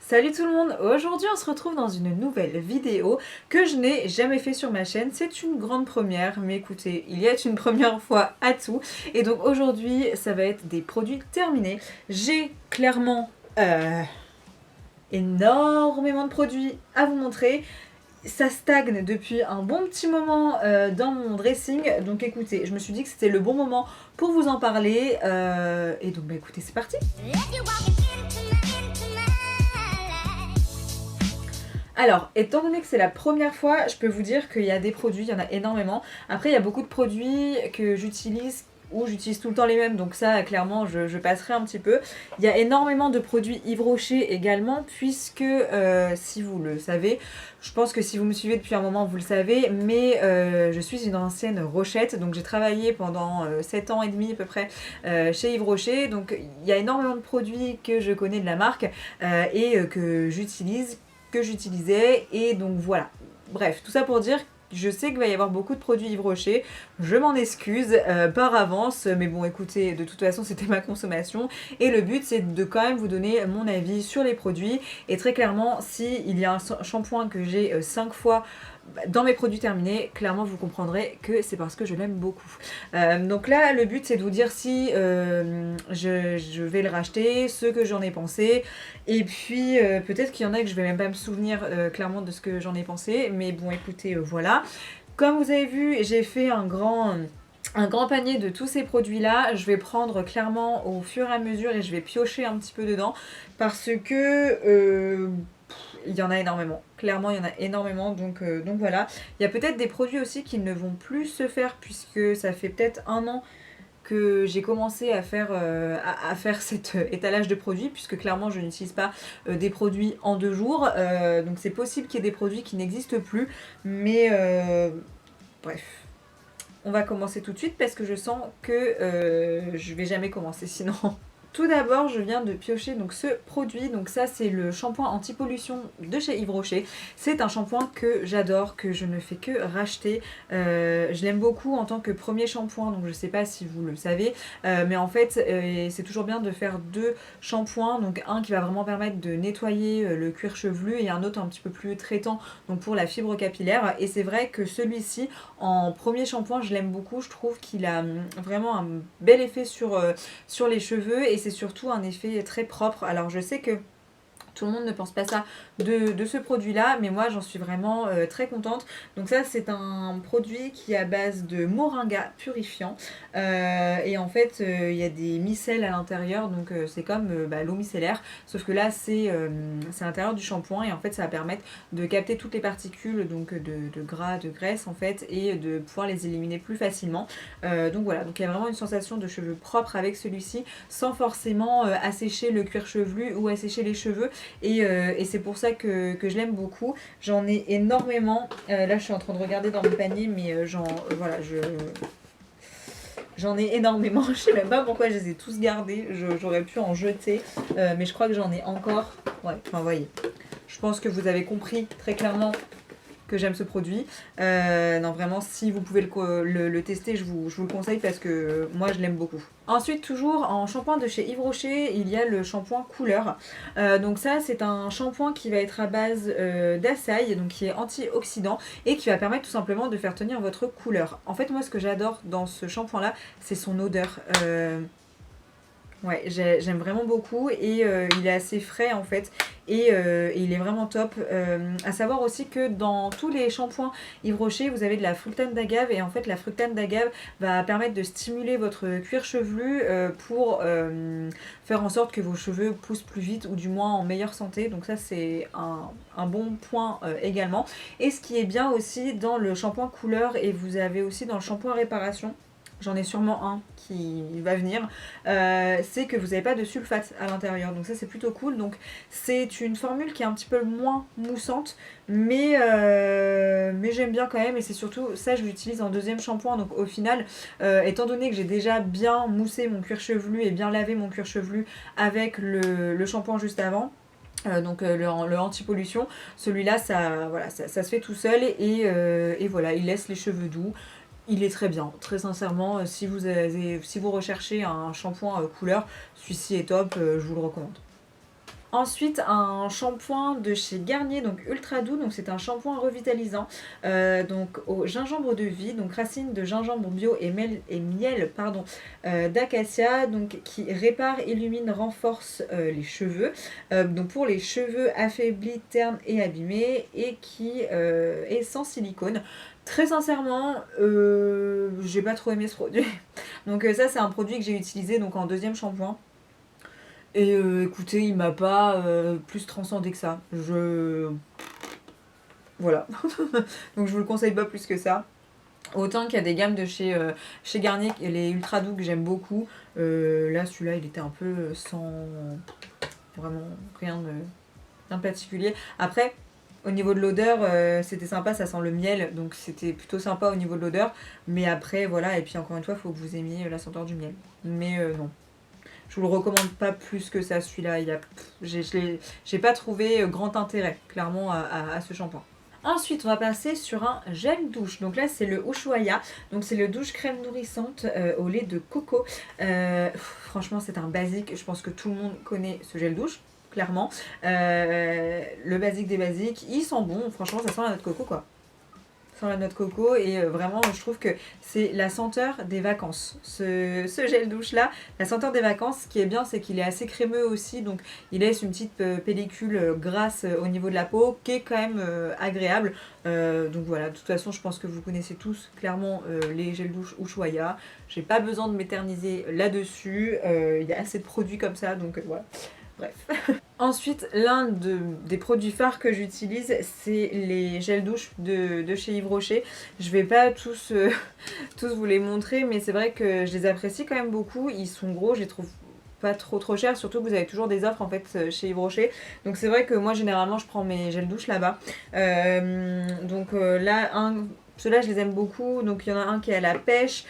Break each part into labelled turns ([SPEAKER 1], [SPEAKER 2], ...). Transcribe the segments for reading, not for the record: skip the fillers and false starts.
[SPEAKER 1] Salut tout le monde, aujourd'hui on se retrouve dans une nouvelle vidéo que je n'ai jamais fait sur ma chaîne. C'est une grande première, mais écoutez, il y a une première fois à tout. Et donc aujourd'hui ça va être des produits terminés. J'ai clairement énormément de produits à vous montrer. Ça stagne depuis un bon petit moment dans mon dressing, donc écoutez, je me suis dit que c'était le bon moment pour vous en parler. Et donc bah écoutez, c'est parti. Alors, étant donné que c'est la première fois, je peux vous dire qu'il y a des produits, il y en a énormément. Après, il y a beaucoup de produits que j'utilise ou j'utilise tout le temps les mêmes, donc ça, clairement, je passerai un petit peu. Il y a énormément de produits Yves Rocher également, puisque, si vous le savez, je pense que si vous me suivez depuis un moment, vous le savez, mais je suis une ancienne Rochette, donc j'ai travaillé pendant 7 ans et demi à peu près chez Yves Rocher, donc il y a énormément de produits que je connais de la marque et que j'utilisais, et donc voilà. Bref, tout ça pour dire, je sais qu'il va y avoir beaucoup de produits Yves Rocher, je m'en excuse par avance, mais bon écoutez, de toute façon c'était ma consommation, et le but c'est de quand même vous donner mon avis sur les produits, et très clairement, si il y a un shampoing que j'ai 5 fois dans mes produits terminés, clairement vous comprendrez que c'est parce que je l'aime beaucoup. Donc là, le but c'est de vous dire si je vais le racheter, ce que j'en ai pensé, et puis peut-être qu'il y en a que je vais même pas me souvenir clairement de ce que j'en ai pensé, mais bon écoutez, voilà. Comme vous avez vu, j'ai fait un grand panier de tous ces produits là. Je vais prendre clairement au fur et à mesure et je vais piocher un petit peu dedans parce que il y en a énormément. Clairement, il y en a énormément, donc voilà. Il y a peut-être des produits aussi qui ne vont plus se faire puisque ça fait peut-être un an que j'ai commencé à faire cet étalage de produits, puisque clairement je n'utilise pas des produits en 2 jours. Donc c'est possible qu'il y ait des produits qui n'existent plus, mais bref. On va commencer tout de suite parce que je sens que je vais jamais commencer sinon. Tout d'abord, je viens de piocher donc ce produit. Donc ça, c'est le shampoing anti-pollution de chez Yves Rocher. C'est un shampoing que j'adore, que je ne fais que racheter. Je l'aime beaucoup en tant que premier shampoing, donc je ne sais pas si vous le savez. Mais en fait, c'est toujours bien de faire 2 shampoings. Donc un qui va vraiment permettre de nettoyer le cuir chevelu et un autre un petit peu plus traitant donc pour la fibre capillaire. Et c'est vrai que celui-ci, en premier shampoing, je l'aime beaucoup. Je trouve qu'il a vraiment un bel effet sur les cheveux et c'est surtout un effet très propre. Alors je sais que tout le monde ne pense pas ça de ce produit là, mais moi j'en suis vraiment très contente. Donc ça c'est un produit qui est à base de moringa purifiant et en fait il y a des micelles à l'intérieur, donc c'est comme l'eau micellaire, sauf que là c'est à l'intérieur du shampoing et en fait ça va permettre de capter toutes les particules donc de gras, de graisse en fait, et de pouvoir les éliminer plus facilement. Donc voilà, donc il y a vraiment une sensation de cheveux propres avec celui-ci sans forcément assécher le cuir chevelu ou assécher les cheveux. Et c'est pour ça que je l'aime beaucoup. J'en ai énormément. Là, je suis en train de regarder dans mon panier, mais voilà, j'en ai énormément. Je sais même pas pourquoi je les ai tous gardés. J'aurais pu en jeter, mais je crois que j'en ai encore. Ouais, enfin, voyez. Je pense que vous avez compris très clairement que j'aime ce produit. Non, vraiment, si vous pouvez le tester, je vous le conseille parce que moi, je l'aime beaucoup. Ensuite, toujours en shampoing de chez Yves Rocher, il y a le shampoing couleur. Donc ça, c'est un shampoing qui va être à base d'açaï, donc qui est antioxydant et qui va permettre tout simplement de faire tenir votre couleur. En fait, moi, ce que j'adore dans ce shampoing-là, c'est son odeur. Ouais, j'aime vraiment beaucoup et il est assez frais en fait et il est vraiment top. À savoir aussi que dans tous les shampoings Yves Rocher, vous avez de la fructane d'agave et en fait la fructane d'agave va permettre de stimuler votre cuir chevelu pour faire en sorte que vos cheveux poussent plus vite ou du moins en meilleure santé. Donc ça c'est un bon point également. Et ce qui est bien aussi dans le shampoing couleur, et vous avez aussi dans le shampoing réparation, j'en ai sûrement un qui va venir, c'est que vous n'avez pas de sulfate à l'intérieur, donc ça c'est plutôt cool. Donc c'est une formule qui est un petit peu moins moussante, mais j'aime bien quand même, et c'est surtout ça je l'utilise en deuxième shampoing. Donc au final, étant donné que j'ai déjà bien moussé mon cuir chevelu et bien lavé mon cuir chevelu avec le shampoing juste avant, donc le anti-pollution, celui-là ça se fait tout seul et voilà, il laisse les cheveux doux. Il est très bien, très sincèrement, si vous recherchez un shampoing couleur, celui-ci est top, je vous le recommande. Ensuite, un shampoing de chez Garnier, donc ultra doux, donc c'est un shampoing revitalisant, donc au gingembre de vie, donc racines de gingembre bio et miel pardon, d'acacia, donc qui répare, illumine, renforce les cheveux, donc pour les cheveux affaiblis, ternes et abîmés, et qui est sans silicone. Très sincèrement, j'ai pas trop aimé ce produit. Donc ça c'est un produit que j'ai utilisé donc en deuxième shampoing. Et écoutez, il m'a pas plus transcendé que ça. Voilà. Donc je vous le conseille pas plus que ça. Autant qu'il y a des gammes de chez Garnier, les ultra doux que j'aime beaucoup. Là, celui-là, il était un peu sans... Vraiment rien de particulier. Après, au niveau de l'odeur, c'était sympa, ça sent le miel. Donc c'était plutôt sympa au niveau de l'odeur. Mais après, voilà. Et puis encore une fois, il faut que vous aimiez la senteur du miel. Mais non. Je vous le recommande pas plus que ça, celui-là. J'ai pas trouvé grand intérêt, clairement, à ce shampoing. Ensuite, on va passer sur un gel douche. Donc là, c'est le Ushuaïa. Donc c'est le douche crème nourrissante au lait de coco. Franchement, c'est un basique. Je pense que tout le monde connaît ce gel douche, clairement. Le basique des basiques. Il sent bon. Franchement, ça sent la noix de coco, quoi. Sans la noix de coco et vraiment je trouve que c'est la senteur des vacances, ce gel douche là, la senteur des vacances. Ce qui est bien, c'est qu'il est assez crémeux aussi, donc il laisse une petite pellicule grasse au niveau de la peau qui est quand même agréable. Donc voilà, de toute façon je pense que vous connaissez tous clairement les gels douche Ushuaïa. J'ai pas besoin de m'éterniser là-dessus, il y a assez de produits comme ça, donc voilà. Bref. Ensuite, l'un des produits phares que j'utilise, c'est les gels douche de chez Yves Rocher. Je vais pas tous vous les montrer, mais c'est vrai que je les apprécie quand même beaucoup. Ils sont gros, je les trouve pas trop chers, surtout que vous avez toujours des offres en fait chez Yves Rocher. Donc c'est vrai que moi généralement je prends mes gels douche là-bas. Là, ceux-là je les aime beaucoup. Donc il y en a un qui est à la pêche,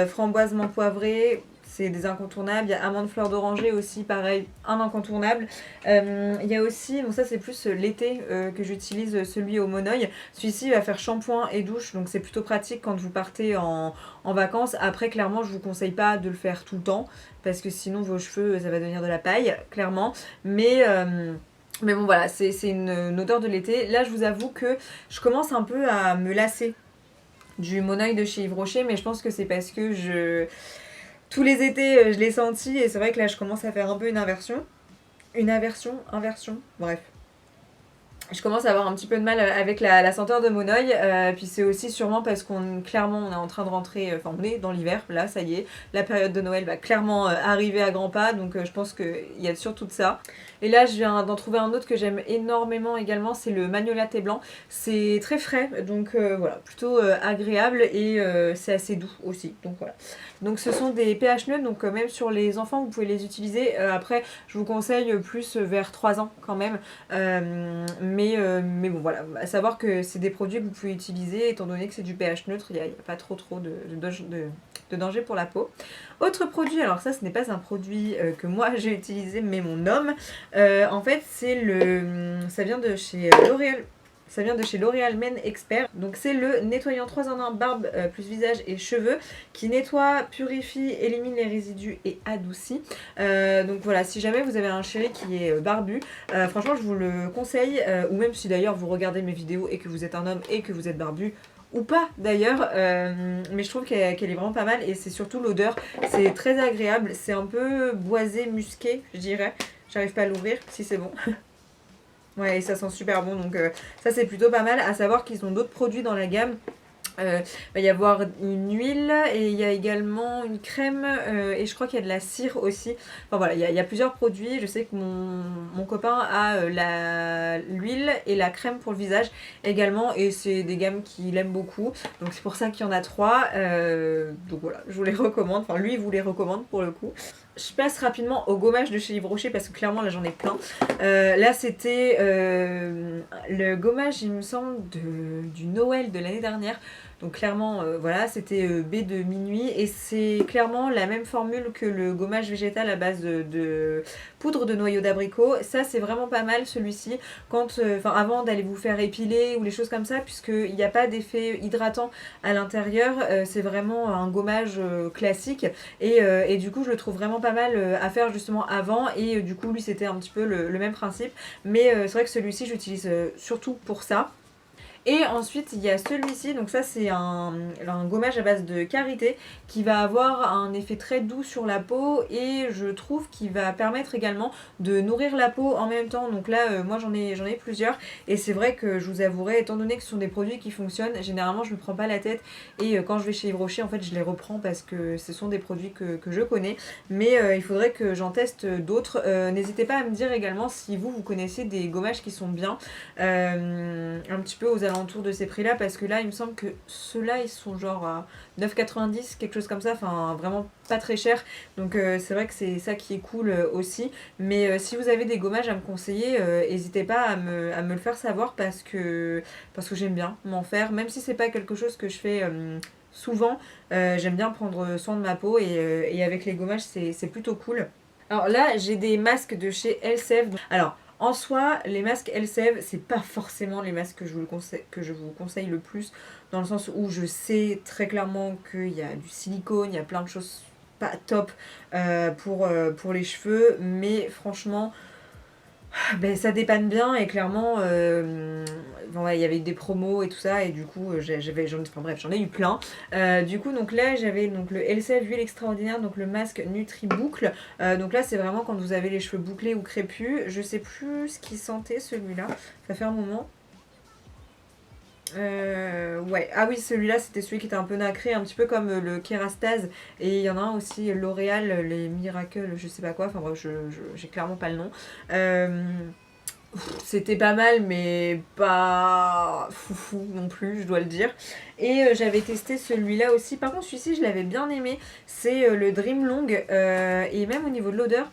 [SPEAKER 1] framboise menthe poivrée. C'est des incontournables. Il y a amande fleur d'oranger aussi, pareil, un incontournable. Il y a aussi, donc ça c'est plus l'été que j'utilise celui au monoeil. Celui-ci va faire shampoing et douche, donc c'est plutôt pratique quand vous partez en vacances. Après, clairement, je vous conseille pas de le faire tout le temps, parce que sinon vos cheveux, ça va devenir de la paille, clairement. Mais bon voilà, c'est une odeur de l'été. Là, je vous avoue que je commence un peu à me lasser du monoeil de chez Yves Rocher, mais je pense que c'est parce que tous les étés, je l'ai senti et c'est vrai que là, je commence à faire un peu une inversion. Inversion, bref. Je commence à avoir un petit peu de mal avec la senteur de monoeil, puis c'est aussi sûrement parce clairement on est en train de rentrer, enfin on est dans l'hiver, là ça y est, la période de Noël va clairement arriver à grands pas, donc je pense qu'il y a surtout de ça. Et là je viens d'en trouver un autre que j'aime énormément également, c'est le Magnolia thé blanc. C'est très frais, donc voilà, plutôt agréable et c'est assez doux aussi, donc voilà. Donc ce sont des pH neutres, donc même sur les enfants vous pouvez les utiliser. Après je vous conseille plus vers 3 ans quand même, mais bon voilà, à savoir que c'est des produits que vous pouvez utiliser étant donné que c'est du pH neutre, il n'y a pas trop de danger pour la peau. Autre produit, alors ça ce n'est pas un produit que moi j'ai utilisé mais mon homme, en fait ça vient de chez L'Oréal. Ça vient de chez L'Oréal Men Expert. Donc c'est le nettoyant 3 en 1 barbe plus visage et cheveux qui nettoie, purifie, élimine les résidus et adoucit. Donc voilà, si jamais vous avez un chéri qui est barbu, franchement je vous le conseille. Ou même si d'ailleurs vous regardez mes vidéos et que vous êtes un homme et que vous êtes barbu, ou pas d'ailleurs, mais je trouve qu'elle est vraiment pas mal et c'est surtout l'odeur. C'est très agréable, c'est un peu boisé, musqué je dirais. J'arrive pas à l'ouvrir, si c'est bon. Ouais, et ça sent super bon, donc ça c'est plutôt pas mal. À savoir qu'ils ont d'autres produits dans la gamme. Il va y avoir une huile et il y a également une crème et je crois qu'il y a de la cire aussi. Enfin voilà, il y a plusieurs produits. Je sais que mon copain a l'huile et la crème pour le visage également et c'est des gammes qu'il aime beaucoup. Donc c'est pour ça qu'il y en a 3. Donc voilà, je vous les recommande. Enfin lui il vous les recommande pour le coup. Je passe rapidement au gommage de chez Yves Rocher parce que clairement là j'en ai plein. Là c'était le gommage il me semble du Noël de l'année dernière. Donc clairement, voilà, c'était baie de minuit et c'est clairement la même formule que le gommage végétal à base de poudre de noyau d'abricot. Ça, c'est vraiment pas mal celui-ci quand, avant d'aller vous faire épiler ou les choses comme ça, puisqu'il n'y a pas d'effet hydratant à l'intérieur. C'est vraiment un gommage classique et du coup, je le trouve vraiment pas mal à faire justement avant et du coup, lui, c'était un petit peu le même principe. Mais c'est vrai que celui-ci, j'utilise surtout pour ça. Et ensuite, il y a celui-ci, donc ça c'est un gommage à base de karité qui va avoir un effet très doux sur la peau et je trouve qu'il va permettre également de nourrir la peau en même temps. Donc là, moi j'en ai plusieurs et c'est vrai que je vous avouerai, étant donné que ce sont des produits qui fonctionnent, généralement je me prends pas la tête et quand je vais chez Yves Rocher, en fait je les reprends parce que ce sont des produits que je connais. Mais il faudrait que j'en teste d'autres. N'hésitez pas à me dire également si vous connaissez des gommages qui sont bien, un petit peu aux alentours de ces prix là, parce que là il me semble que ceux-là ils sont genre à 9,90, quelque chose comme ça, enfin vraiment pas très cher, donc c'est vrai que c'est ça qui est cool aussi. Mais si vous avez des gommages à me conseiller, n'hésitez pas à me le faire savoir parce que j'aime bien m'en faire, même si c'est pas quelque chose que je fais souvent. J'aime bien prendre soin de ma peau et avec les gommages c'est plutôt cool. Alors là, j'ai des masques de chez Elseve. Alors, en soi, les masques Elseve, c'est pas forcément les masques que je vous conseille le plus, dans le sens où je sais très clairement qu'il y a du silicone, il y a plein de choses pas top pour les cheveux, mais franchement, ben, ça dépanne bien et clairement, bon, ouais, il y avait des promos et tout ça et du coup j'en ai eu plein. Du coup donc là j'avais donc le Elseve huile extraordinaire, donc le masque Nutri Boucle. Donc là c'est vraiment quand vous avez les cheveux bouclés ou crépus. Je sais plus ce qu'il sentait celui-là, ça fait un moment. Ouais, ah oui, celui-là c'était celui qui était un peu nacré, un petit peu comme le Kerastase. Et il y en a un aussi, L'Oréal, les Miracle, je sais pas quoi, enfin bref, j'ai clairement pas le nom. C'était pas mal, mais pas foufou non plus, je dois le dire. Et j'avais testé celui-là aussi. Par contre, celui-ci, je l'avais bien aimé. C'est le Dream Long. Et même au niveau de l'odeur,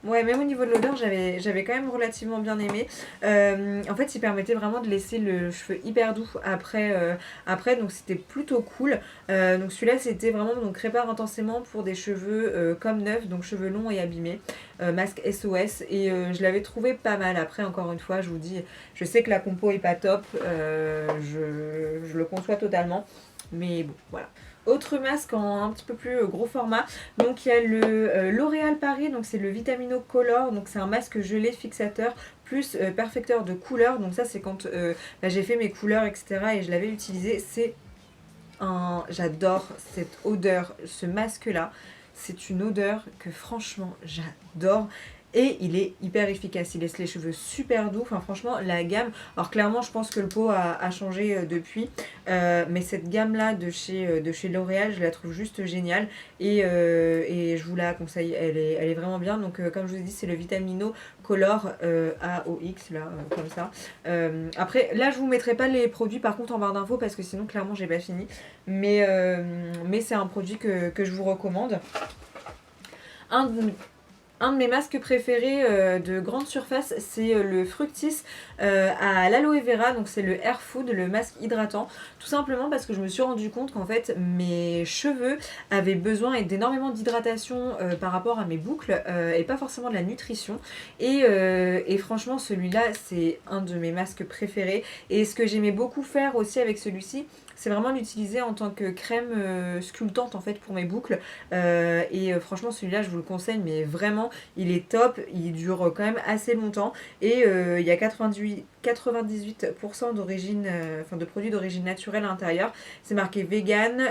[SPEAKER 1] ouais, même au niveau de l'odeur, j'avais quand même relativement bien aimé. En fait, il permettait vraiment de laisser le cheveu hyper doux après, donc c'était plutôt cool. Donc celui-là, c'était vraiment donc répare intensément pour des cheveux comme neufs, donc cheveux longs et abîmés. Masque SOS et je l'avais trouvé pas mal. Après, encore une fois, je vous dis, je sais que la compo est pas top, je le conçois totalement, mais bon, voilà. Autre masque en un petit peu plus gros format, donc il y a le L'Oréal Paris, donc c'est le Vitamino Color, donc c'est un masque gelé fixateur plus perfecteur de couleurs. Donc ça c'est quand j'ai fait mes couleurs etc et je l'avais utilisé. J'adore cette odeur, ce masque là, c'est une odeur que franchement j'adore. Et il est hyper efficace, il laisse les cheveux super doux, enfin franchement la gamme, alors clairement je pense que le pot a changé depuis, mais cette gamme là de chez L'Oréal, je la trouve juste géniale et je vous la conseille, elle est vraiment bien. Donc comme je vous ai dit, c'est le Vitamino Color AOX là, comme ça. Après là je vous mettrai pas les produits par contre en barre d'infos parce que sinon clairement j'ai pas fini, mais c'est un produit que je vous recommande. Un de mes masques préférés de grande surface, c'est le Fructis à l'aloe vera, donc c'est le Air Food, le masque hydratant. Tout simplement parce que je me suis rendu compte qu'en fait mes cheveux avaient besoin d'énormément d'hydratation par rapport à mes boucles et pas forcément de la nutrition. Et franchement celui-là c'est un de mes masques préférés. Et ce que j'aimais beaucoup faire aussi avec celui-ci, c'est vraiment l'utiliser en tant que crème sculptante en fait pour mes boucles. Franchement celui-là je vous le conseille, mais vraiment il est top, il dure quand même assez longtemps et il y a 98% d'origine, de produits d'origine naturelle à l'intérieur. C'est marqué vegan,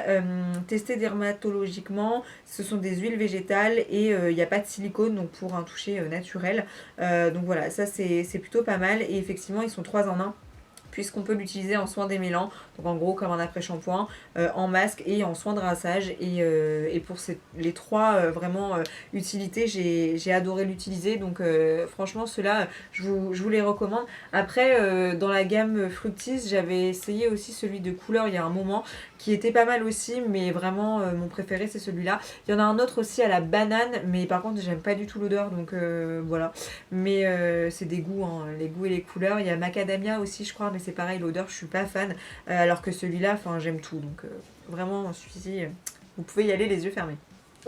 [SPEAKER 1] testé dermatologiquement, ce sont des huiles végétales et il n'y a pas de silicone, donc pour un toucher naturel. Donc voilà, ça c'est plutôt pas mal et effectivement ils sont 3 en 1. Puisqu'on peut l'utiliser en soin démêlant, donc en gros comme un après-shampoing, en masque et en soin de rinçage. Et pour les trois vraiment utilités, j'ai adoré l'utiliser. Donc franchement ceux-là, je vous les recommande. Après dans la gamme Fructis, j'avais essayé aussi celui de couleur il y a un moment, qui était pas mal aussi, mais vraiment mon préféré c'est celui-là. Il y en a un autre aussi à la banane, mais par contre j'aime pas du tout l'odeur, donc voilà. Mais c'est des goûts, hein, les goûts et les couleurs. Il y a macadamia aussi je crois, mais c'est pareil, l'odeur je suis pas fan, alors que celui-là, enfin j'aime tout, donc vraiment celui-ci, vous pouvez y aller les yeux fermés.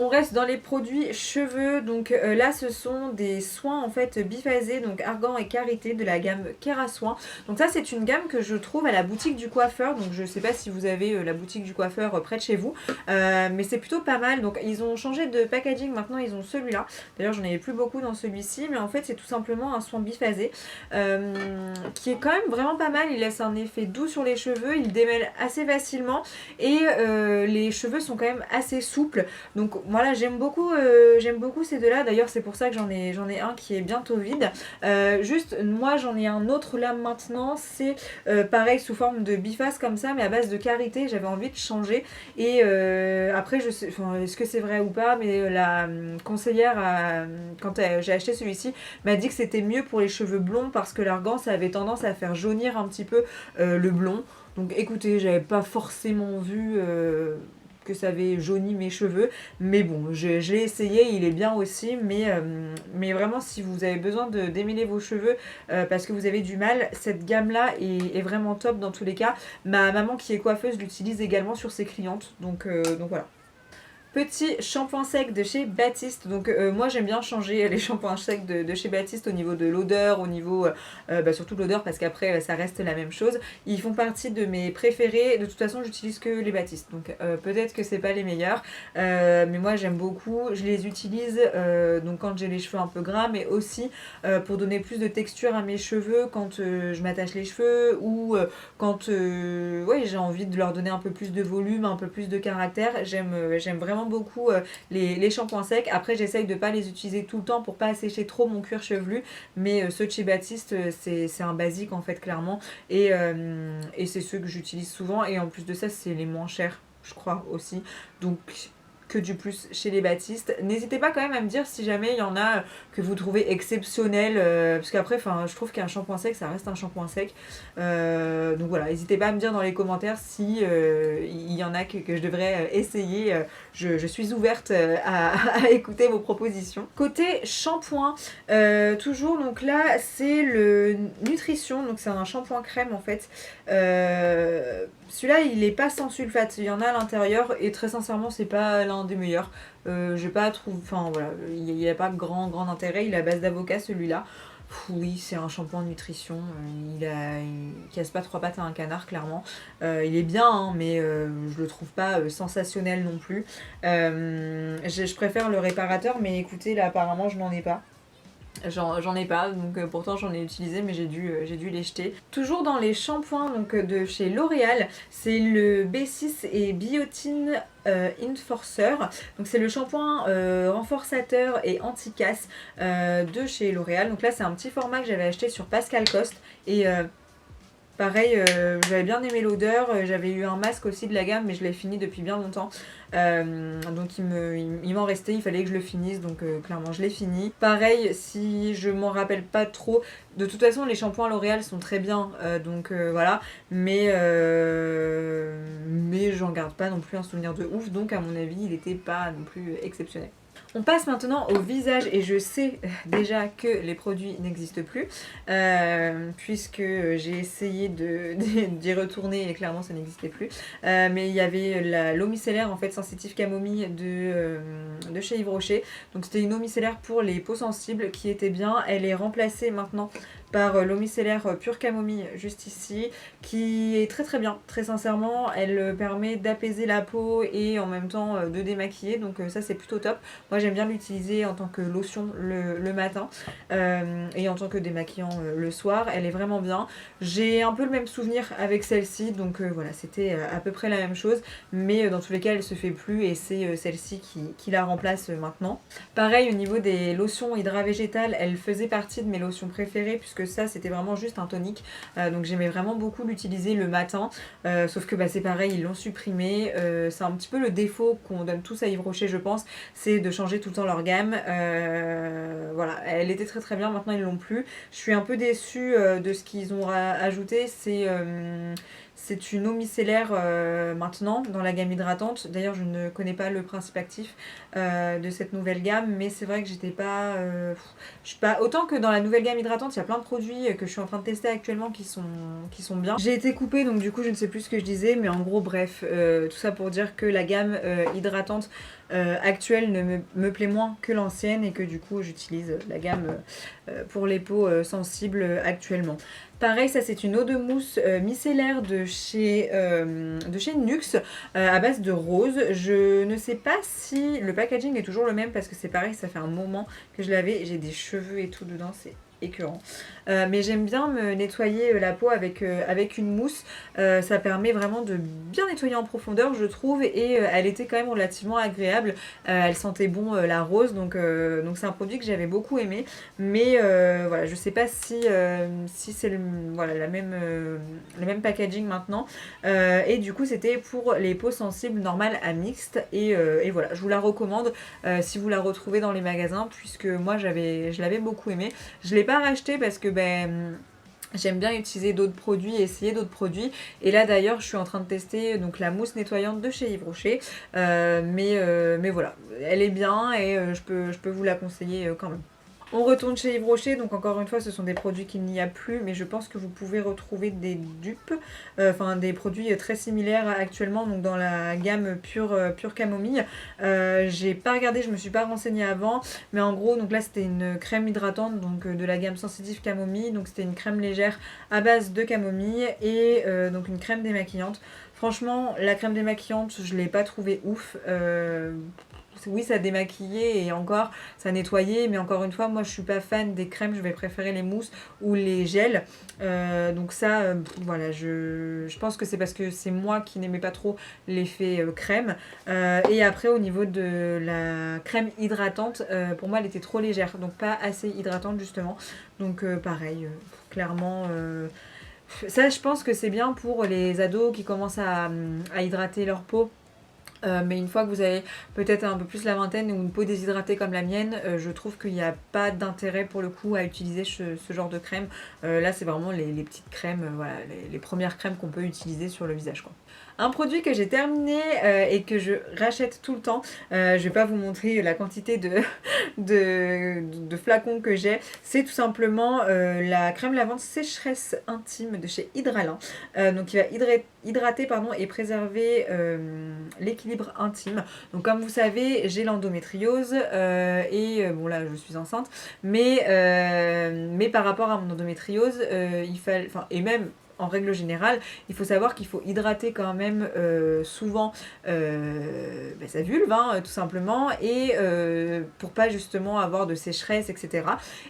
[SPEAKER 1] On reste dans les produits cheveux, donc là ce sont des soins en fait biphasés, donc argan et karité de la gamme Kerasoin. Donc ça c'est une gamme que je trouve à la boutique du coiffeur, donc je sais pas si vous avez la boutique du coiffeur près de chez vous, mais c'est plutôt pas mal. Donc ils ont changé de packaging, maintenant ils ont celui-là. D'ailleurs j'en avais plus beaucoup dans celui-ci, mais en fait c'est tout simplement un soin biphasé qui est quand même vraiment pas mal. Il laisse un effet doux sur les cheveux, il démêle assez facilement et les cheveux sont quand même assez souples. Donc voilà, j'aime beaucoup ces deux-là. D'ailleurs, c'est pour ça que j'en ai un qui est bientôt vide. Juste, moi, j'en ai un autre là maintenant. C'est pareil sous forme de biface comme ça, mais à base de karité. J'avais envie de changer. Et après, je sais, enfin, est-ce que c'est vrai ou pas, mais la conseillère, quand j'ai acheté celui-ci, m'a dit que c'était mieux pour les cheveux blonds parce que l'argan, ça avait tendance à faire jaunir un petit peu le blond. Donc écoutez, j'avais pas forcément vu que ça avait jauni mes cheveux, mais bon, je l'ai essayé, il est bien aussi, mais vraiment si vous avez besoin de démêler vos cheveux parce que vous avez du mal, cette gamme là est vraiment top dans tous les cas. Ma maman qui est coiffeuse l'utilise également sur ses clientes, donc voilà. Petit shampoing sec de chez Baptiste. Donc moi j'aime bien changer les shampoings secs de chez Baptiste au niveau de l'odeur, au niveau surtout de l'odeur parce qu'après ça reste la même chose. Ils font partie de mes préférés. De toute façon j'utilise que les Baptiste. Donc peut-être que c'est pas les meilleurs. Mais moi j'aime beaucoup. Je les utilise donc quand j'ai les cheveux un peu gras, mais aussi pour donner plus de texture à mes cheveux quand je m'attache les cheveux ou quand ouais, j'ai envie de leur donner un peu plus de volume, un peu plus de caractère. J'aime vraiment beaucoup les shampoings secs. Après j'essaye de pas les utiliser tout le temps pour pas assécher trop mon cuir chevelu, mais ceux de chez Baptiste c'est un basique en fait clairement et c'est ceux que j'utilise souvent et en plus de ça c'est les moins chers je crois aussi, donc que du plus chez les Baptiste. N'hésitez pas quand même à me dire si jamais il y en a que vous trouvez exceptionnel, parce qu'après je trouve qu'un shampoing sec ça reste un shampoing sec, donc voilà, n'hésitez pas à me dire dans les commentaires si il y en a que je devrais essayer. Je suis ouverte à écouter vos propositions. Côté shampoing, toujours donc là c'est le Nutrition, donc c'est un shampoing crème en fait. Celui-là il est pas sans sulfate, il y en a à l'intérieur et très sincèrement c'est pas l'un des meilleurs. J'ai pas trouvé, enfin voilà, il n'y a pas grand intérêt, il est à base d'avocat celui-là. Oui, c'est un shampoing de nutrition, il casse pas trois pattes à un canard clairement. Il est bien hein, mais je le trouve pas sensationnel non plus. Je préfère le réparateur mais écoutez là apparemment je n'en ai pas. J'en ai pas, donc pourtant j'en ai utilisé mais j'ai dû les jeter. Toujours dans les shampoings donc, de chez L'Oréal, c'est le B6 et Biotine Enforcer. Donc c'est le shampoing renforçateur et anti-casse de chez L'Oréal. Donc là c'est un petit format que j'avais acheté sur Pascal Coste et pareil, j'avais bien aimé l'odeur, j'avais eu un masque aussi de la gamme mais je l'ai fini depuis bien longtemps. Donc il m'en restait, il fallait que je le finisse, donc clairement je l'ai fini. Pareil, si je m'en rappelle pas trop, de toute façon les shampoings L'Oréal sont très bien, donc voilà, mais j'en garde pas non plus un souvenir de ouf, donc à mon avis il était pas non plus exceptionnel. On passe maintenant au visage et je sais déjà que les produits n'existent plus puisque j'ai essayé d'y retourner et clairement ça n'existait plus. Mais il y avait l'eau micellaire en fait sensitive camomille de chez Yves Rocher. Donc c'était une eau micellaire pour les peaux sensibles qui était bien. Elle est remplacée maintenant par l'eau micellaire pure camomille juste ici qui est très bien, très sincèrement. Elle permet d'apaiser la peau et en même temps de démaquiller, donc ça c'est plutôt top. Moi j'aime bien l'utiliser en tant que lotion le matin et en tant que démaquillant le soir. Elle est vraiment bien. J'ai un peu le même souvenir avec celle-ci, donc voilà, c'était à peu près la même chose, mais dans tous les cas elle se fait plus et c'est celle-ci qui la remplace maintenant. Pareil au niveau des lotions Hydra Végétal, elle faisait partie de mes lotions préférées puisque ça c'était vraiment juste un tonique, donc j'aimais vraiment beaucoup l'utiliser le matin, sauf que c'est pareil, ils l'ont supprimé. C'est un petit peu le défaut qu'on donne tous à Yves Rocher je pense, c'est de changer tout le temps leur gamme. Voilà, elle était très bien, maintenant ils l'ont plus. Je suis un peu déçue de ce qu'ils ont ajouté, C'est une eau micellaire maintenant dans la gamme hydratante. D'ailleurs, je ne connais pas le principe actif de cette nouvelle gamme, mais c'est vrai que j'étais pas, je suis pas autant que dans la nouvelle gamme hydratante. Il y a plein de produits que je suis en train de tester actuellement qui sont bien. J'ai été coupée, donc du coup je ne sais plus ce que je disais, mais en gros bref, tout ça pour dire que la gamme hydratante actuelle me plaît moins que l'ancienne et que du coup j'utilise la gamme pour les peaux sensibles actuellement. Pareil, ça c'est une eau de mousse micellaire de chez NUX à base de rose. Je ne sais pas si le packaging est toujours le même parce que c'est pareil, ça fait un moment que je l'avais. J'ai des cheveux et tout dedans, c'est écœurant. Mais j'aime bien me nettoyer la peau avec une mousse. Ça permet vraiment de bien nettoyer en profondeur, je trouve, et elle était quand même relativement agréable. Elle sentait bon la rose, donc c'est un produit que j'avais beaucoup aimé. Mais voilà, je sais pas si c'est voilà, le même packaging maintenant. Et du coup, c'était pour les peaux sensibles normales à mixtes. Et voilà, je vous la recommande si vous la retrouvez dans les magasins, puisque moi je l'avais beaucoup aimé. Je l'ai pas racheté parce que j'aime bien utiliser d'autres produits, essayer d'autres produits. Et là d'ailleurs, je suis en train de tester donc la mousse nettoyante de chez Yves Rocher. Mais voilà, elle est bien et je peux vous la conseiller quand même. On retourne chez Yves Rocher, donc encore une fois ce sont des produits qu'il n'y a plus, mais je pense que vous pouvez retrouver des dupes, enfin des produits très similaires actuellement, donc dans la gamme pure camomille. J'ai pas regardé, je me suis pas renseignée avant, mais en gros donc là c'était une crème hydratante donc de la gamme sensitive camomille, donc c'était une crème légère à base de camomille et donc une crème démaquillante. Franchement la crème démaquillante je l'ai pas trouvée ouf. Oui, ça démaquillait et encore, ça nettoyait, mais encore une fois, moi je suis pas fan des crèmes, je vais préférer les mousses ou les gels. Donc ça, voilà, je pense que c'est parce que c'est moi qui n'aimais pas trop l'effet crème. Et après, au niveau de la crème hydratante, pour moi elle était trop légère, donc pas assez hydratante justement. Donc pareil, clairement. Ça, je pense que c'est bien pour les ados qui commencent à hydrater leur peau. Mais une fois que vous avez peut-être un peu plus la vingtaine ou une peau déshydratée comme la mienne, je trouve qu'il n'y a pas d'intérêt pour le coup à utiliser ce genre de crème. Là c'est vraiment les petites crèmes, voilà, les premières crèmes qu'on peut utiliser sur le visage, quoi. Un produit que j'ai terminé et que je rachète tout le temps. Je vais pas vous montrer la quantité de flacons que j'ai. C'est tout simplement la crème lavande sécheresse intime de chez Hydralin. Donc qui va hydrater et préserver l'équilibre intime. Donc comme vous savez, j'ai l'endométriose et bon là je suis enceinte, mais par rapport à mon endométriose, il fallait, enfin et même en règle générale, il faut savoir qu'il faut hydrater quand même souvent sa vulve, hein, tout simplement, et pour pas justement avoir de sécheresse, etc.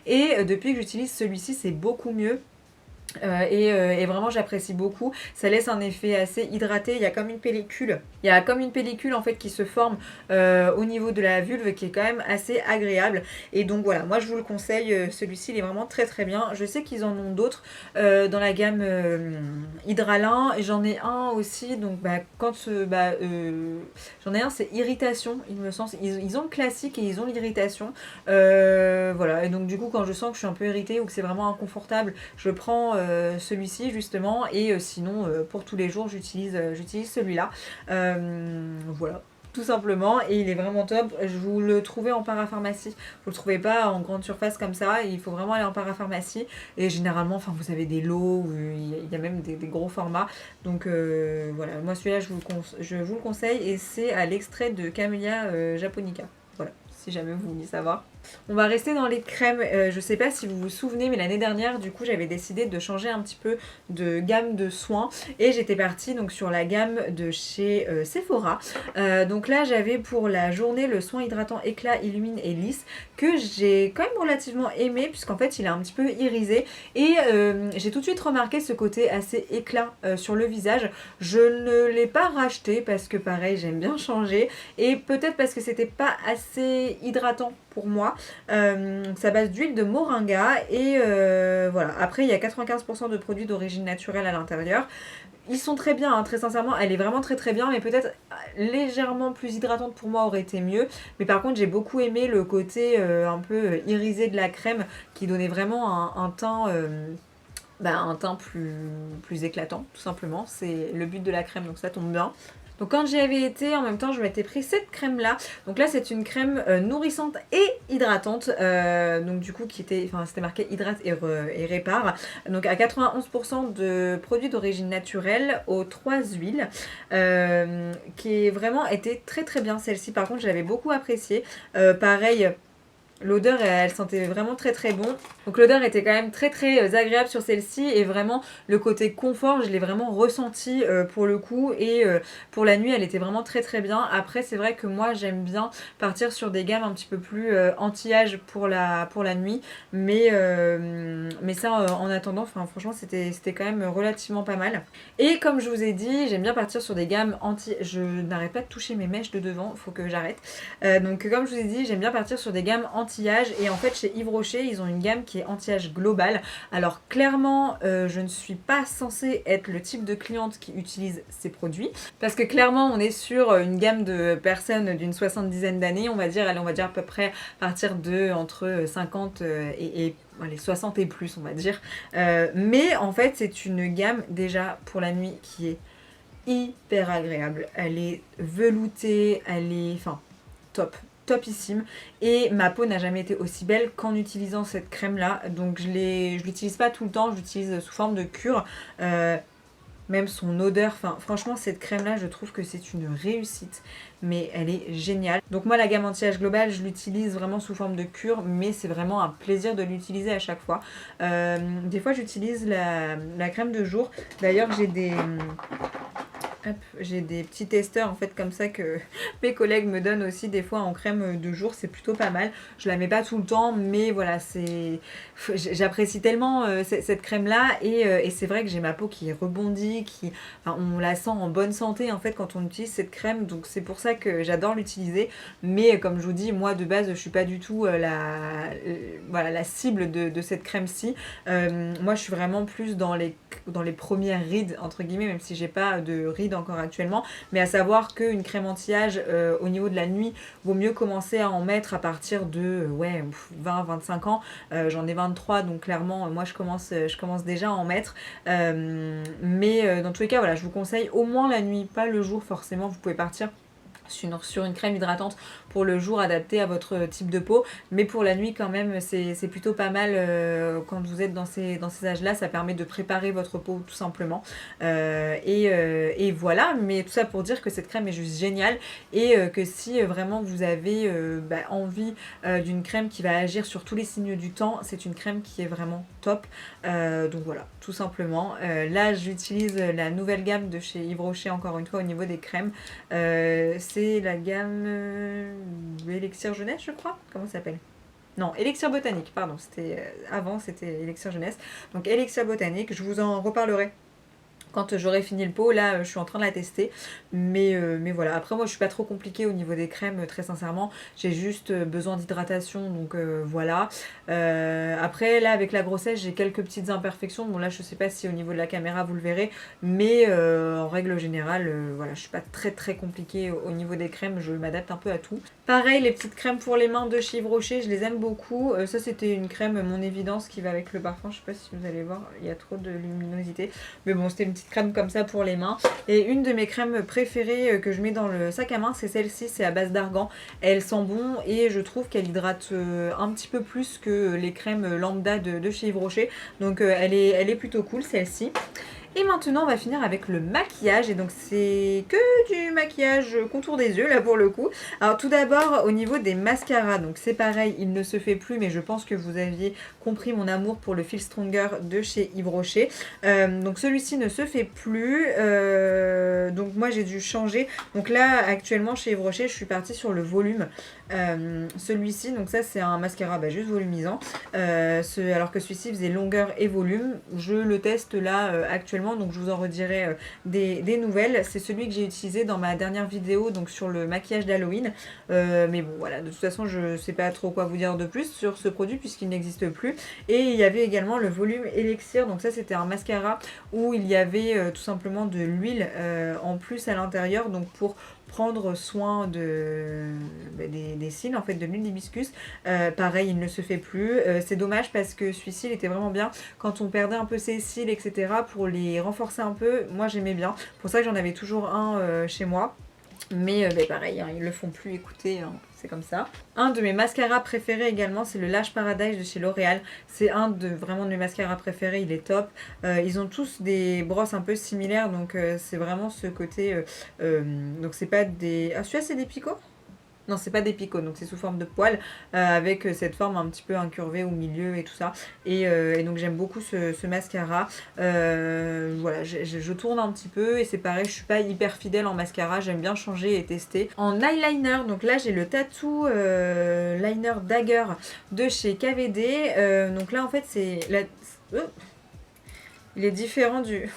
[SPEAKER 1] Et depuis que j'utilise celui-ci, c'est beaucoup mieux. Et vraiment j'apprécie beaucoup, ça laisse un effet assez hydraté, il y a comme une pellicule en fait qui se forme au niveau de la vulve qui est quand même assez agréable, et donc voilà, moi je vous le conseille, celui-ci il est vraiment très très bien. Je sais qu'ils en ont d'autres dans la gamme Hydralin, et j'en ai un aussi, donc j'en ai un, c'est irritation, il me semble, ils ont le classique et ils ont l'irritation, voilà, et donc du coup quand je sens que je suis un peu irritée ou que c'est vraiment inconfortable, je prends celui-ci justement, et sinon pour tous les jours j'utilise celui-là, voilà tout simplement, et il est vraiment top. Je vous le trouvais en parapharmacie, vous le trouvez pas en grande surface comme ça, il faut vraiment aller en parapharmacie, et généralement enfin vous avez des lots, il y a même des gros formats, donc voilà, moi celui-là je vous le conseille, et c'est à l'extrait de Camellia japonica, voilà, si jamais vous voulez savoir. On va rester dans les crèmes, je sais pas si vous vous souvenez, mais l'année dernière du coup j'avais décidé de changer un petit peu de gamme de soins, et j'étais partie donc sur la gamme de chez Sephora. Donc là j'avais pour la journée le soin hydratant éclat, illumine et lisse, que j'ai quand même relativement aimé, puisqu'en fait il est un petit peu irisé, et j'ai tout de suite remarqué ce côté assez éclat sur le visage. Je ne l'ai pas racheté parce que pareil j'aime bien changer, et peut-être parce que c'était pas assez hydratant pour moi. C'est à base d'huile de moringa, et voilà, après il y a 95% de produits d'origine naturelle à l'intérieur. Ils sont très bien, hein, très sincèrement, elle est vraiment très très bien, mais peut-être légèrement plus hydratante pour moi aurait été mieux. Mais par contre j'ai beaucoup aimé le côté un peu irisé de la crème, qui donnait vraiment un teint un teint plus éclatant, tout simplement. C'est le but de la crème, donc ça tombe bien. Donc quand j'y avais été, en même temps, je m'étais pris cette crème-là. Donc là, c'est une crème nourrissante et hydratante. Donc du coup, c'était marqué hydrate et répare. Donc à 91% de produits d'origine naturelle aux 3 huiles. Qui est vraiment été très très bien. Celle-ci, par contre, je l'avais beaucoup appréciée. Pareil. L'odeur, elle sentait vraiment très très bon. Donc l'odeur était quand même très très agréable sur celle-ci. Et vraiment, le côté confort, je l'ai vraiment ressenti pour le coup. Et pour la nuit, elle était vraiment très très bien. Après, c'est vrai que moi, j'aime bien partir sur des gammes un petit peu plus anti-âge pour la nuit. Mais ça, en attendant, franchement, c'était quand même relativement pas mal. Et comme je vous ai dit, j'aime bien partir sur des gammes anti... Je n'arrête pas de toucher mes mèches de devant, il faut que j'arrête. Donc comme je vous ai dit, j'aime bien partir sur des gammes anti-âge. Et en fait, chez Yves Rocher, ils ont une gamme qui est anti-âge globale. Alors clairement, je ne suis pas censée être le type de cliente qui utilise ces produits. Parce que clairement, on est sur une gamme de personnes d'une 70aine d'années, on va dire. Allez, on va dire à peu près à partir de entre 50 et allez, 60 et plus, on va dire. Mais en fait, c'est une gamme déjà pour la nuit qui est hyper agréable. Elle est veloutée, elle est... top. Topissime, et ma peau n'a jamais été aussi belle qu'en utilisant cette crème là, donc je l'utilise pas tout le temps, je l'utilise sous forme de cure. Même son odeur, franchement cette crème là je trouve que c'est une réussite, mais elle est géniale. Donc moi la gamme anti-âge globale je l'utilise vraiment sous forme de cure, mais c'est vraiment un plaisir de l'utiliser à chaque fois. Des fois j'utilise la crème de jour, d'ailleurs j'ai des petits testeurs en fait comme ça que mes collègues me donnent aussi des fois en crème de jour, c'est plutôt pas mal. Je la mets pas tout le temps, mais voilà, j'apprécie tellement cette crème là, et c'est vrai que j'ai ma peau qui rebondit, on la sent en bonne santé en fait quand on utilise cette crème, donc c'est pour ça que j'adore l'utiliser. Mais comme je vous dis, moi de base je suis pas du tout la cible de cette crème-ci. Moi je suis vraiment plus dans les premières rides entre guillemets, même si j'ai pas de rides encore actuellement, mais à savoir qu'une crème anti-âge au niveau de la nuit, vaut mieux commencer à en mettre à partir de 20-25 ans. J'en ai 23, donc clairement moi je commence déjà à en mettre. Mais dans tous les cas, voilà, je vous conseille au moins la nuit, pas le jour forcément. Vous pouvez partir sur une crème hydratante pour le jour adapté à votre type de peau, mais pour la nuit quand même c'est plutôt pas mal quand vous êtes dans ces âges là, ça permet de préparer votre peau tout simplement. Et voilà, mais tout ça pour dire que cette crème est juste géniale, et que si vraiment vous avez envie d'une crème qui va agir sur tous les signes du temps, c'est une crème qui est vraiment top. Donc voilà, tout simplement. Là j'utilise la nouvelle gamme de chez Yves Rocher, encore une fois au niveau des crèmes. C'est la gamme Élixir Jeunesse, je crois. Comment ça s'appelle ? Non, Élixir Botanique, pardon. Avant, c'était Élixir Jeunesse. Donc Élixir Botanique, je vous en reparlerai quand j'aurai fini le pot. Là je suis en train de la tester, mais voilà, après moi je suis pas trop compliquée au niveau des crèmes, très sincèrement, j'ai juste besoin d'hydratation, donc voilà. Après là avec la grossesse j'ai quelques petites imperfections, bon là je sais pas si au niveau de la caméra vous le verrez, mais en règle générale voilà, je suis pas très très compliquée au niveau des crèmes, je m'adapte un peu à tout. Pareil, les petites crèmes pour les mains de chez Yves Rocher, je les aime beaucoup. Ça c'était une crème Mon Évidence qui va avec le parfum, je sais pas si vous allez voir, il y a trop de luminosité, mais bon c'était une petite crème comme ça pour les mains. Et une de mes crèmes préférées que je mets dans le sac à main, c'est celle-ci, c'est à base d'argan. Elle sent bon et je trouve qu'elle hydrate un petit peu plus que les crèmes lambda de chez Yves Rocher, donc elle est plutôt cool celle-ci. Et maintenant on va finir avec le maquillage, et donc c'est que du maquillage contour des yeux là pour le coup. Alors tout d'abord au niveau des mascaras, donc c'est pareil, il ne se fait plus, mais je pense que vous aviez compris mon amour pour le Feel Stronger de chez Yves Rocher. Donc celui-ci ne se fait plus, donc moi j'ai dû changer. Donc là actuellement chez Yves Rocher je suis partie sur le volume. Celui-ci, donc ça c'est un mascara juste volumisant, alors que celui-ci faisait longueur et volume. Je le teste là actuellement, donc je vous en redirai des nouvelles. C'est celui que j'ai utilisé dans ma dernière vidéo, donc sur le maquillage d'Halloween, mais bon voilà, de toute façon je sais pas trop quoi vous dire de plus sur ce produit puisqu'il n'existe plus. Et il y avait également le volume Elixir, donc ça c'était un mascara où il y avait tout simplement de l'huile en plus à l'intérieur, donc pour prendre soin des cils en fait, de l'huile d'hibiscus. Pareil, il ne se fait plus. C'est dommage parce que celui-ci il était vraiment bien quand on perdait un peu ses cils, etc. Pour les renforcer un peu. Moi j'aimais bien. Pour ça que j'en avais toujours un chez moi. Mais pareil, hein, ils le font plus, écoutez, hein, c'est comme ça. Un de mes mascaras préférés également, c'est le Lash Paradise de chez L'Oréal. C'est vraiment de mes mascaras préférés, il est top. Ils ont tous des brosses un peu similaires, donc c'est vraiment ce côté... donc c'est pas des... Ah, celui-là c'est des picots ? Non, c'est pas des picots, donc c'est sous forme de poils, avec cette forme un petit peu incurvée au milieu et tout ça. Et donc j'aime beaucoup ce mascara. Voilà, je tourne un petit peu et c'est pareil, je suis pas hyper fidèle en mascara, j'aime bien changer et tester. En eyeliner, donc là j'ai le Tattoo Liner Dagger de chez KVD. Donc là en fait c'est... Il est différent du...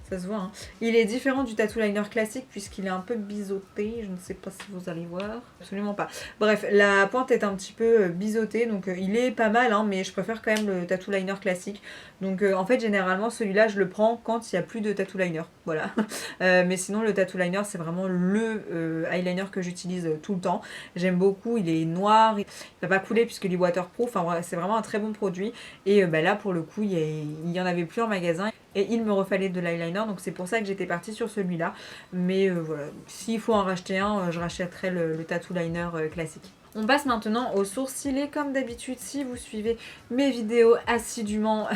[SPEAKER 1] Ça se voit, hein. Il est différent du tattoo liner classique puisqu'il est un peu biseauté. Je ne sais pas si vous allez voir. Absolument pas. Bref, la pointe est un petit peu biseautée. Donc il est pas mal, hein, mais je préfère quand même le tattoo liner classique. Donc en fait, généralement, celui-là, je le prends quand il n'y a plus de tattoo liner. Voilà. Mais sinon, le tattoo liner, c'est vraiment le eyeliner que j'utilise tout le temps. J'aime beaucoup. Il est noir. Il ne va pas couler puisqu'il est waterproof. Enfin, c'est vraiment un très bon produit. Et là, pour le coup, il y en avait plus en magasin. Et il me refallait de l'eyeliner, donc c'est pour ça que j'étais partie sur celui-là. Mais voilà, s'il faut en racheter un, je rachèterai le tattoo liner classique. On passe maintenant aux sourcils. Comme d'habitude, si vous suivez mes vidéos assidûment,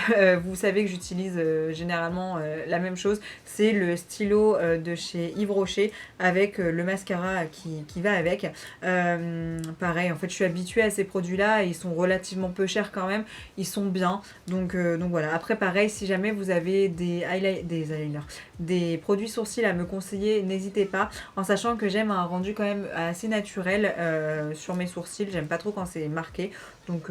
[SPEAKER 1] vous savez que j'utilise généralement la même chose. C'est le stylo de chez Yves Rocher avec le mascara qui va avec. Pareil, en fait, je suis habituée à ces produits-là et ils sont relativement peu chers quand même. Ils sont bien. Donc voilà. Après, pareil, si jamais vous avez des eyeliners, des produits sourcils à me conseiller, n'hésitez pas. En sachant que j'aime un rendu quand même assez naturel sur mes sourcils, j'aime pas trop quand c'est marqué, donc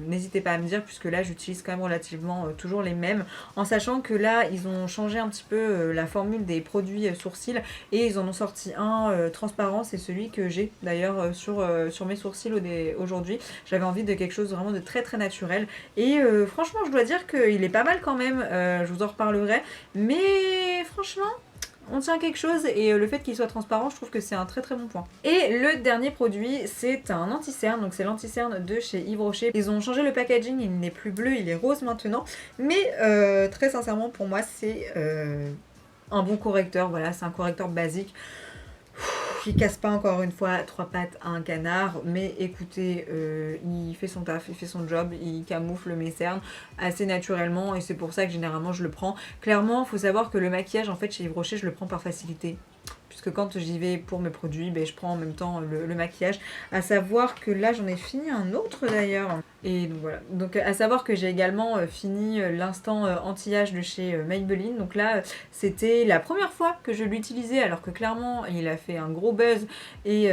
[SPEAKER 1] n'hésitez pas à me dire puisque là j'utilise quand même relativement toujours les mêmes, en sachant que là ils ont changé un petit peu la formule des produits sourcils et ils en ont sorti un transparent, c'est celui que j'ai d'ailleurs sur mes sourcils aujourd'hui. J'avais envie de quelque chose vraiment de très très naturel et franchement je dois dire qu'il est pas mal quand même, je vous en reparlerai, mais franchement on tient quelque chose et le fait qu'il soit transparent, je trouve que c'est un très très bon point. Et le dernier produit, c'est un anti-cerne, donc c'est l'anti-cerne de chez Yves Rocher. Ils ont changé le packaging, il n'est plus bleu, il est rose maintenant, mais très sincèrement pour moi c'est un bon correcteur, voilà, c'est un correcteur basique. Il casse pas encore une fois 3 pattes à un canard, mais écoutez, il fait son taf, il fait son job, il camoufle mes cernes assez naturellement et c'est pour ça que généralement je le prends. Clairement, il faut savoir que le maquillage en fait chez Yves Rocher, je le prends par facilité. Puisque quand j'y vais pour mes produits, je prends en même temps le maquillage. À savoir que là j'en ai fini un autre d'ailleurs. Et donc voilà. Donc à savoir que j'ai également fini l'instant anti-âge de chez Maybelline. Donc là c'était la première fois que je l'utilisais alors que clairement il a fait un gros buzz et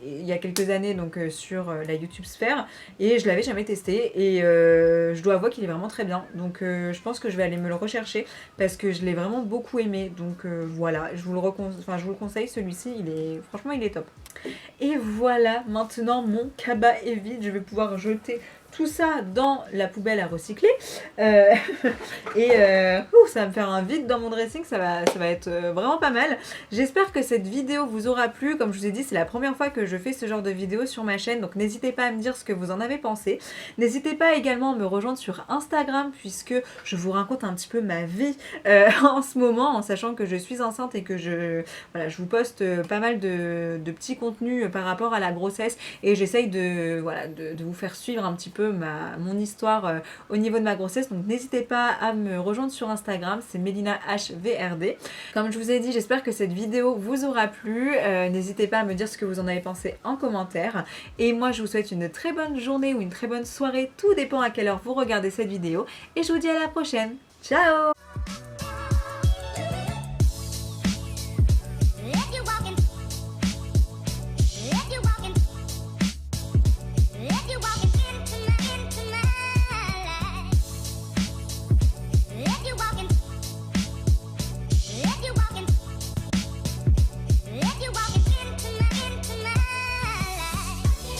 [SPEAKER 1] il y a quelques années donc sur la YouTube sphère et je l'avais jamais testé et je dois avouer qu'il est vraiment très bien. Donc je pense que je vais aller me le rechercher parce que je l'ai vraiment beaucoup aimé. Donc voilà, je vous le conseille, celui-ci, franchement il est top. Et voilà, maintenant mon cabas est vide, je vais pouvoir jeter tout ça dans la poubelle à recycler ça va me faire un vide dans mon dressing, ça va être vraiment pas mal. J'espère que cette vidéo vous aura plu. Comme je vous ai dit, c'est la première fois que je fais ce genre de vidéo sur ma chaîne, donc n'hésitez pas à me dire ce que vous en avez pensé. N'hésitez pas également à me rejoindre sur Instagram puisque je vous raconte un petit peu ma vie en ce moment, en sachant que je suis enceinte et que je vous poste pas mal de petits contenus par rapport à la grossesse et j'essaye de vous faire suivre un petit peu mon histoire au niveau de ma grossesse, donc n'hésitez pas à me rejoindre sur Instagram, c'est MelinaHVRD. Comme je vous ai dit, j'espère que cette vidéo vous aura plu, n'hésitez pas à me dire ce que vous en avez pensé en commentaire et moi je vous souhaite une très bonne journée ou une très bonne soirée, tout dépend à quelle heure vous regardez cette vidéo et je vous dis à la prochaine, ciao.